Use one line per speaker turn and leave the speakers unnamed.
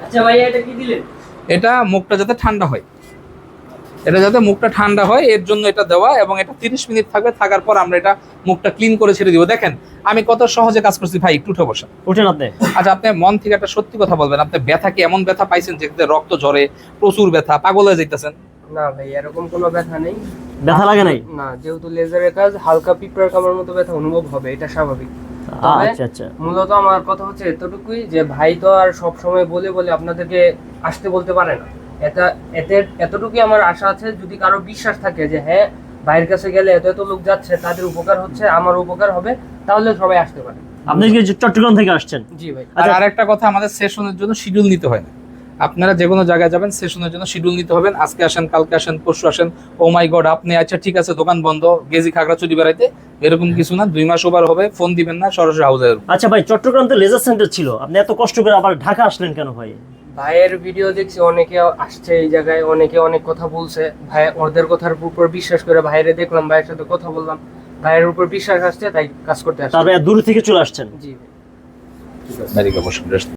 আচ্ছা ভাইয়া এটা কি দিলেন?
এটা মুখটা যাতে ঠান্ডা হয়, এটা যাতে মুখটা ঠান্ডা হয় এর জন্য এটা দেওয়া, এবং এটা 30 মিনিট থাকবে, থাকার পর আমরা এটা মুখটা ক্লিন করে ছেড়ে দিব। দেখেন আমি কত সহজে কাজ করছি ভাই, একটু উঠে বসেন।
উঠেন আপনি।
আচ্ছা আপনি মন থেকে একটা সত্যি কথা বলবেন, আপনি ব্যথা কি এমন ব্যথা পাইছেন যেটাতে রক্ত ঝরে, প্রচুর ব্যথা, পাগল হয়ে যাইতেছেন?
না ভাই এরকম কোনো ব্যথা নেই।
ব্যথা লাগে নাই?
না, যেহেতু লেজারের কাজ হালকা পিঁপড়ার কামড়ের মতো ব্যথা অনুভব হবে, এটা স্বাভাবিক। তবে
আচ্ছা আচ্ছা।
মূলত আমার কথা হচ্ছে এতটুকুই যে ভাই তো আর সব সময় বলে বলে আপনাদেরকে আসতে বলতে পারে না। এতটুকুই আমার আশা আছে, যদি কারো বিশ্বাস থাকে যে হ্যাঁ ভাইয়ের কাছে গেলে এত এত লোক যাচ্ছে, তাদের উপকার হচ্ছে, আমার উপকার হবে, তাহলে সবাই আসতে পারে।
আপনি কি চট্টগ্রাম থেকে আসছেন?
জি ভাই।
আর আরেকটা কথা, আমাদের সেশনের জন্য শিডিউল নিতে হয় না। আপনারা যে কোনো জায়গায় যাবেন সেশনের জন্য শিডিউল নিতে হবেন, আজকে আসেন, কালকে আসেন, পরশু আসেন। ও মাই গড, আপনি আচ্ছা ঠিক আছে দোকান বন্ধ, গেজি খাগড়াছড়ি বেড়াইতে, এরকম কিছু না। 2 মাস ওভার হবে, ফোন দিবেন না, সরাসরি হাউসে।
আচ্ছা ভাই, চট্টগ্রাম তো লেজার সেন্টার ছিল, আপনি এত কষ্ট করে আবার ঢাকা আসলেন কেন ভাই?
ভাইয়ের ভিডিও দেখছি, অনেকে আসছে এই জায়গায়, অনেকে অনেক কথা বলছে, ভাই ওদের কথার উপর বিশ্বাস করে ভাইয়েরে দেখলাম, ভাইয়ের সাথে কথা বললাম, ভাইয়ের উপর বিশ্বাস আসছে, তাই কাজ করতে আসছে।
তারপরে দূর থেকে চলে আসছেন?
জি ভাই।
মেডিকেল বসুন,